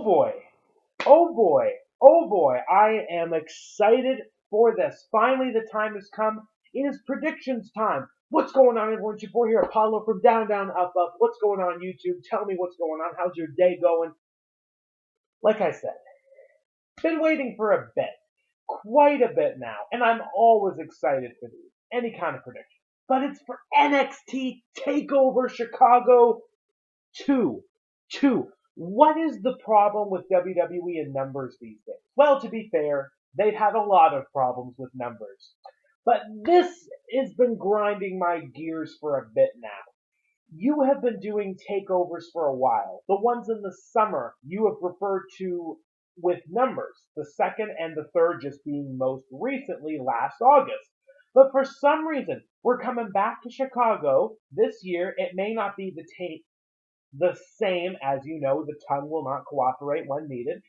Oh boy, oh boy, oh boy, I am excited for this. Finally, the time has come. It is predictions time. What's going on, everyone? It's your boy here, Apollo from Down, Down, Up, Up. What's going on, YouTube? Tell me what's going on. How's your day going? Like I said, been waiting for a bit, quite a bit now, and I'm always excited for these, any kind of prediction. But it's for NXT TakeOver Chicago 2. What is the problem with WWE and numbers these days? Well, to be fair, they've had a lot of problems with numbers. But this has been grinding my gears for a bit now. You have been doing takeovers for a while. The ones in the summer you have referred to with numbers, the second and the third just being most recently last August. But for some reason, we're coming back to Chicago this year. It may not be the same, as you know, the tongue will not cooperate when needed.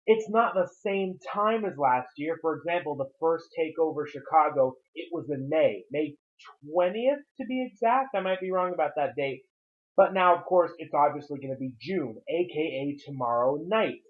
It's not the same time as last year. For example, the first TakeOver Chicago, it was in May 20th to be exact. I might be wrong about that date. But now, of course, it's obviously going to be June, aka tomorrow night.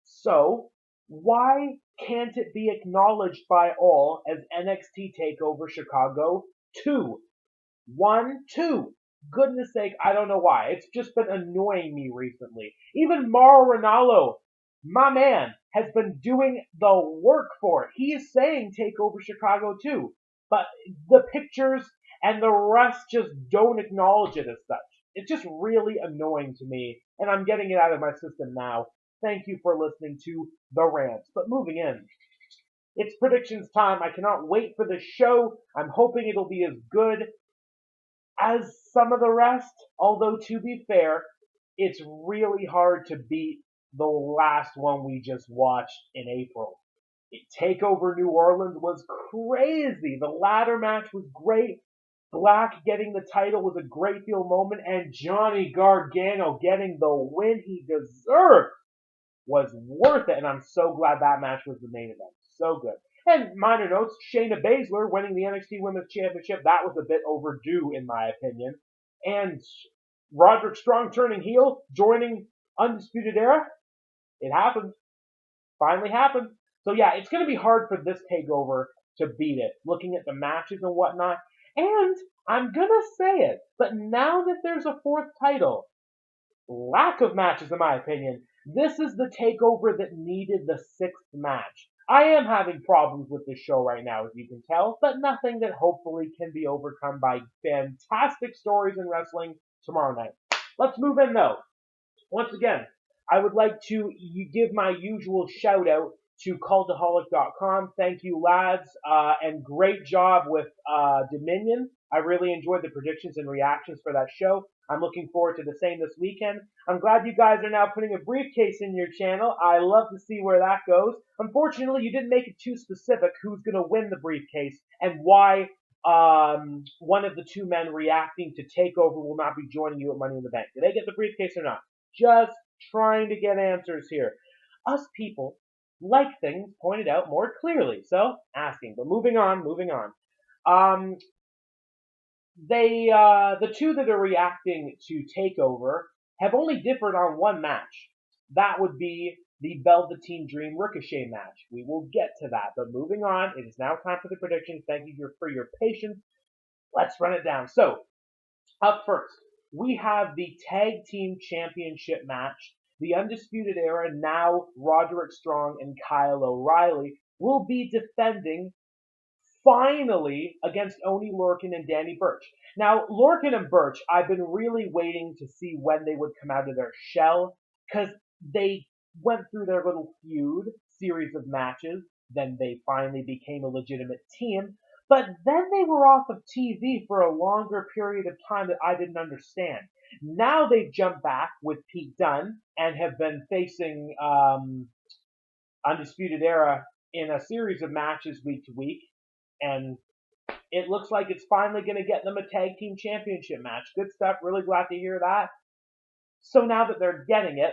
So, why can't it be acknowledged by all as NXT TakeOver Chicago 2? 2. Goodness sake, I don't know why. It's just been annoying me recently. Even Mauro Ranallo, my man, has been doing the work for it. He is saying TakeOver Chicago 2, but the pictures and the rest just don't acknowledge it as such. It's just really annoying to me, and I'm getting it out of my system now. Thank you for listening to the rants. But moving in, it's predictions time. I cannot wait for the show. I'm hoping it'll be as good as some of the rest, although to be fair, it's really hard to beat the last one we just watched in April. TakeOver New Orleans was crazy. The ladder match was great. Black getting the title was a great deal moment, and Johnny Gargano getting the win he deserved was worth it, and I'm so glad that match was the main event. So good. And minor notes, Shayna Baszler winning the NXT Women's Championship, that was a bit overdue in my opinion. And Roderick Strong turning heel, joining Undisputed Era, it happened. Finally happened. So yeah, it's going to be hard for this TakeOver to beat it, looking at the matches and whatnot. And I'm going to say it, but now that there's a fourth title, lack of matches in my opinion, this is the TakeOver that needed the sixth match. I am having problems with this show right now, as you can tell, but nothing that hopefully can be overcome by fantastic stories in wrestling tomorrow night. Let's move in, though. Once again, I would like to give my usual shout-out to Cultaholic.com. Thank you, lads, and great job with Dominion. I really enjoyed the predictions and reactions for that show. I'm looking forward to the same this weekend. I'm glad you guys are now putting a briefcase in your channel. I love to see where that goes. Unfortunately, you didn't make it too specific who's going to win the briefcase and why one of the two men reacting to TakeOver will not be joining you at Money in the Bank. Did they get the briefcase or not? Just trying to get answers here. Us people like things pointed out more clearly, so asking. But moving on. The two that are reacting to TakeOver have only differed on one match. That would be the Velveteen Dream Ricochet match. We will get to that. But moving on, it is now time for the predictions. Thank you for your patience. Let's run it down. So, up first, we have the Tag Team Championship match. The Undisputed Era, now Roderick Strong and Kyle O'Reilly, will be defending finally against Oney Lorcan and Danny Burch. Now, Lorcan and Burch, I've been really waiting to see when they would come out of their shell, because they went through their little feud, series of matches, then they finally became a legitimate team, but then they were off of TV for a longer period of time that I didn't understand. Now they've jumped back with Pete Dunne and have been facing Undisputed Era in a series of matches week to week, and it looks like it's finally going to get them a tag team championship match. Good stuff. Really glad to hear that. So now that they're getting it,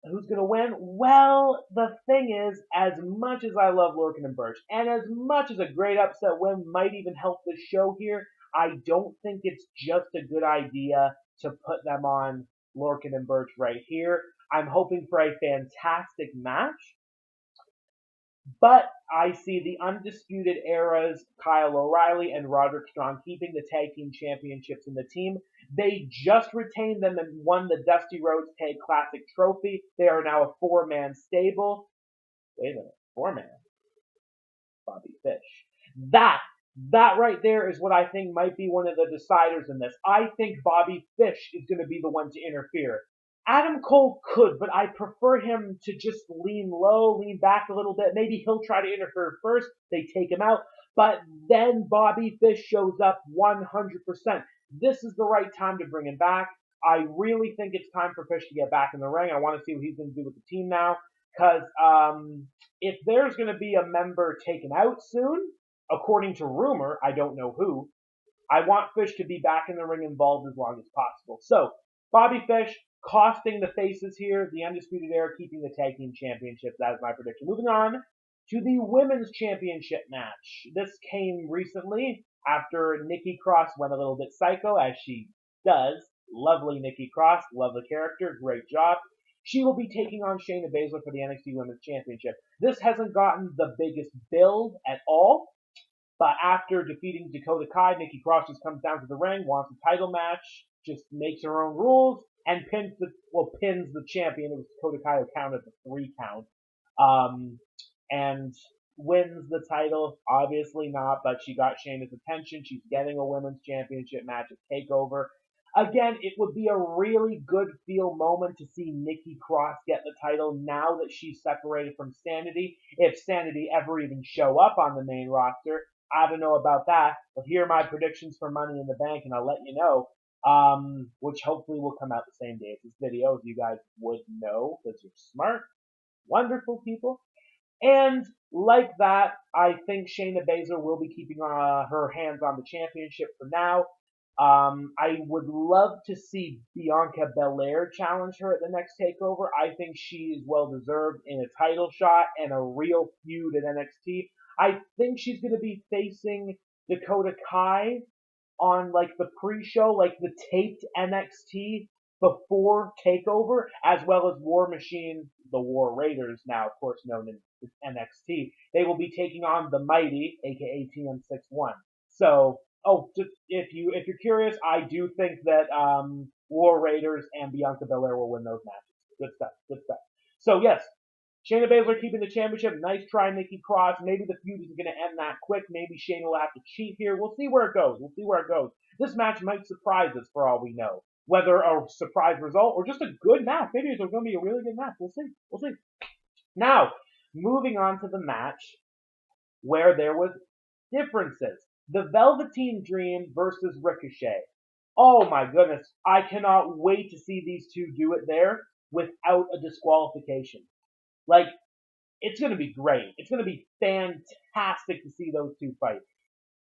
who's going to win? Well, the thing is, as much as I love Lorcan and Burch, and as much as a great upset win might even help the show here, I don't think it's just a good idea to put them on Lorcan and Burch right here. I'm hoping for a fantastic match. But I see the Undisputed Era's Kyle O'Reilly and Roderick Strong keeping the tag team championships in the team. They just retained them and won the Dusty Rhodes Tag Classic trophy. They are now a four-man stable. Wait a minute, four-man? Bobby Fish. That right there is what I think might be one of the deciders in this. I think Bobby Fish is going to be the one to interfere. Adam Cole could, but I prefer him to just lean low, lean back a little bit. Maybe he'll try to interfere first. They take him out. But then Bobby Fish shows up 100%. This is the right time to bring him back. I really think it's time for Fish to get back in the ring. I want to see what he's going to do with the team now. Because if there's going to be a member taken out soon, according to rumor, I don't know who, I want Fish to be back in the ring involved as long as possible. So, Bobby Fish costing the faces here, the Undisputed Era keeping the tag team championships. That is my prediction. Moving on to the women's championship match. This came recently after Nikki Cross went a little bit psycho, as she does. Lovely Nikki Cross, love the character, great job. She will be taking on Shayna Baszler for the NXT Women's Championship. This hasn't gotten the biggest build at all, but after defeating Dakota Kai, Nikki Cross just comes down to the ring, wants a title match, just makes her own rules, and pins the champion. It was Dakota Kai who counted the 3 count, and wins the title. Obviously not, but she got Shayna's attention. She's getting a women's championship match at TakeOver. Again, it would be a really good feel moment to see Nikki Cross get the title now that she's separated from Sanity. If Sanity ever even show up on the main roster, I don't know about that. But here are my predictions for Money in the Bank, and I'll let you know. Which hopefully will come out the same day as this video, as you guys would know, because you're smart, wonderful people. And like that, I think Shayna Baszler will be keeping her hands on the championship for now. I would love to see Bianca Belair challenge her at the next TakeOver. I think she is well deserved in a title shot and a real feud at NXT. I think she's going to be facing Dakota Kai on like the pre-show, like the taped NXT before TakeOver, as well as War Machine, the War Raiders, now of course known as NXT. They will be taking on the Mighty, aka TM61. So, just if you're curious, I do think that War Raiders and Bianca Belair will win those matches. Good stuff, good stuff. So yes, Shayna Baszler keeping the championship. Nice try, Nikki Cross. Maybe the feud isn't going to end that quick. Maybe Shayna will have to cheat here. We'll see where it goes. We'll see where it goes. This match might surprise us for all we know. Whether a surprise result or just a good match. Maybe it's going to be a really good match. We'll see. We'll see. Now, moving on to the match where there was differences. The Velveteen Dream versus Ricochet. Oh my goodness. I cannot wait to see these two do it there without a disqualification. Like, it's going to be great. It's going to be fantastic to see those two fight.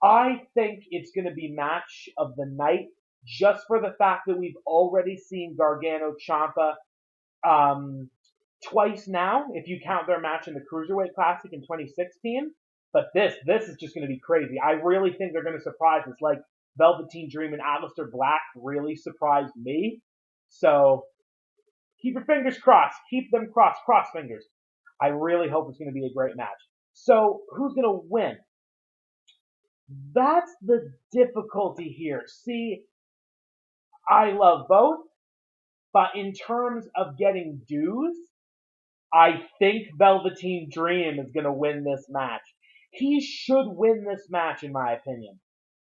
I think it's going to be match of the night just for the fact that we've already seen Gargano Ciampa twice now, if you count their match in the Cruiserweight Classic in 2016. But this is just going to be crazy. I really think they're going to surprise us. Like, Velveteen Dream and Aleister Black really surprised me. So, keep your fingers crossed. Keep them crossed. Cross fingers. I really hope it's going to be a great match. So, who's going to win? That's the difficulty here. See, I love both, but in terms of getting dues, I think Velveteen Dream is going to win this match. He should win this match, in my opinion.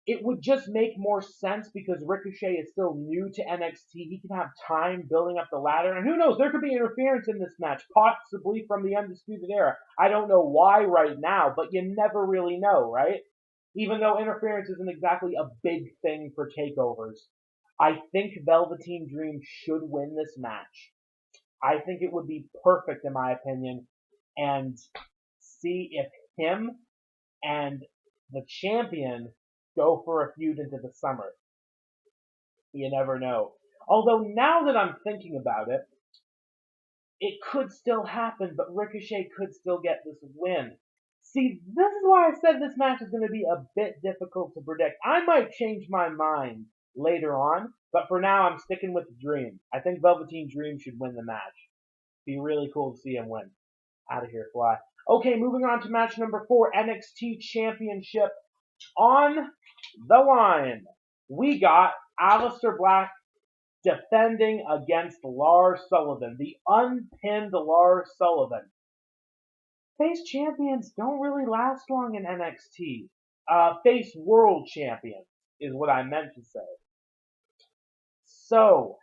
It would just make more sense because Ricochet is still new to NXT. He can have time building up the ladder. And who knows, there could be interference in this match, possibly from the Undisputed Era. I don't know why right now, but you never really know, right? Even though interference isn't exactly a big thing for takeovers. I think Velveteen Dream should win this match. I think it would be perfect, in my opinion. And see if him and the champion go for a feud into the summer. You never know. Although now that I'm thinking about it, it could still happen, but Ricochet could still get this win. See, this is why I said this match is going to be a bit difficult to predict. I might change my mind later on, but for now I'm sticking with the Dream. I think Velveteen Dream should win the match. Be really cool to see him win. Out of here, fly. Okay, moving on to match number 4, NXT Championship on the line. We got Aleister Black defending against Lars Sullivan, the unpinned Lars Sullivan. Face champions don't really last long in NXT. Face world champions is what I meant to say. So,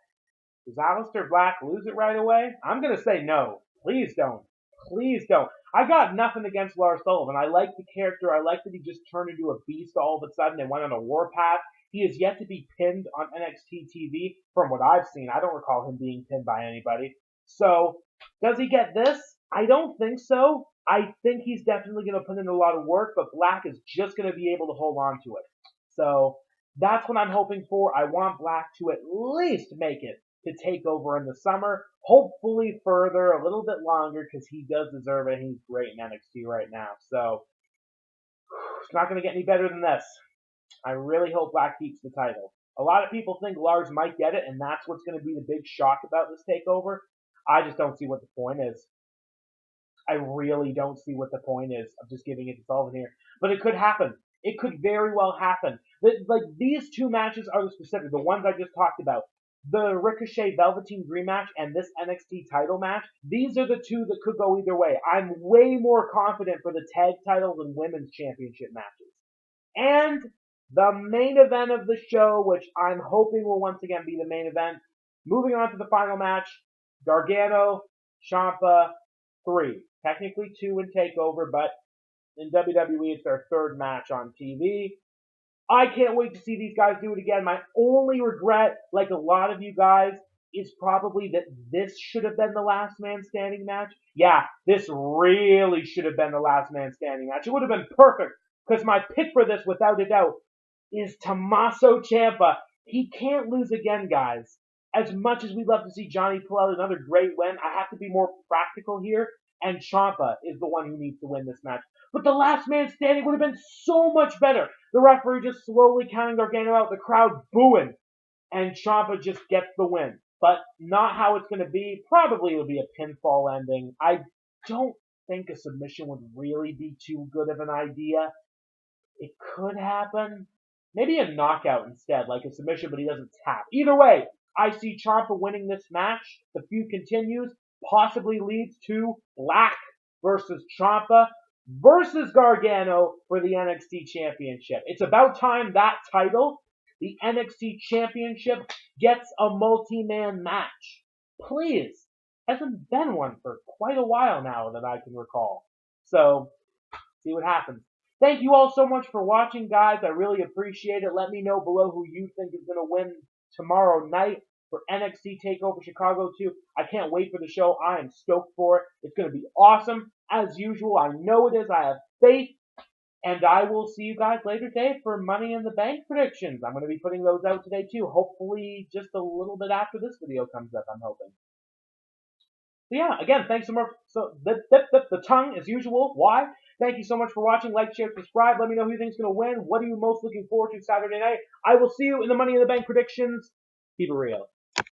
does Aleister Black lose it right away? I'm going to say no. Please don't. Please don't. I got nothing against Lars Sullivan. I like the character. I like that he just turned into a beast all of a sudden and went on a warpath. He is yet to be pinned on NXT TV from what I've seen. I don't recall him being pinned by anybody. So, does he get this? I don't think so. I think he's definitely going to put in a lot of work, but Black is just going to be able to hold on to it. So, that's what I'm hoping for. I want Black to at least make it to TakeOver in the summer. Hopefully further, a little bit longer, because he does deserve it. He's great in NXT right now. So, it's not going to get any better than this. I really hope Black keeps the title. A lot of people think Lars might get it, and that's what's going to be the big shock about this TakeOver. I just don't see what the point is. I really don't see what the point is of just giving it to Sullivan here. But it could happen. It could very well happen. Like, these two matches are the specific, the ones I just talked about. The Ricochet Velveteen Dream match and this NXT title match, these are the two that could go either way. I'm way more confident for the tag titles and women's championship matches. And the main event of the show, which I'm hoping will once again be the main event. Moving on to the final match, Gargano, Ciampa, 3. Technically 2 in TakeOver, but in WWE it's their 3rd match on TV. I can't wait to see these guys do it again. My only regret, like a lot of you guys, is probably that this should have been the last man standing match. Yeah, this really should have been the last man standing match. It would have been perfect, because my pick for this, without a doubt, is Tommaso Ciampa. He can't lose again, guys. As much as we'd love to see Johnny pull out another great win, I have to be more practical here, and Ciampa is the one who needs to win this match. But the last man standing would have been so much better. The referee just slowly counting Gargano out, the crowd booing, and Ciampa just gets the win. But not how it's going to be. Probably it would be a pinfall ending. I don't think a submission would really be too good of an idea. It could happen. Maybe a knockout instead, like a submission, but he doesn't tap. Either way, I see Ciampa winning this match. The feud continues, possibly leads to Black versus Ciampa versus Gargano for the NXT Championship. It's about time that title, the NXT Championship, gets a multi-man match. Please. Hasn't been one for quite a while now that I can recall. So, see what happens. Thank you all so much for watching, guys. I really appreciate it. Let me know below who you think is going to win tomorrow night for NXT TakeOver Chicago 2. I can't wait for the show. I am stoked for it. It's going to be awesome. As usual, I know it is. I have faith. And I will see you guys later today for Money in the Bank predictions. I'm going to be putting those out today, too. Hopefully, just a little bit after this video comes up, I'm hoping. So yeah, again, thanks so much. So the tongue, as usual. Why? Thank you so much for watching. Like, share, subscribe. Let me know who you think is going to win. What are you most looking forward to Saturday night? I will see you in the Money in the Bank predictions. Keep it real.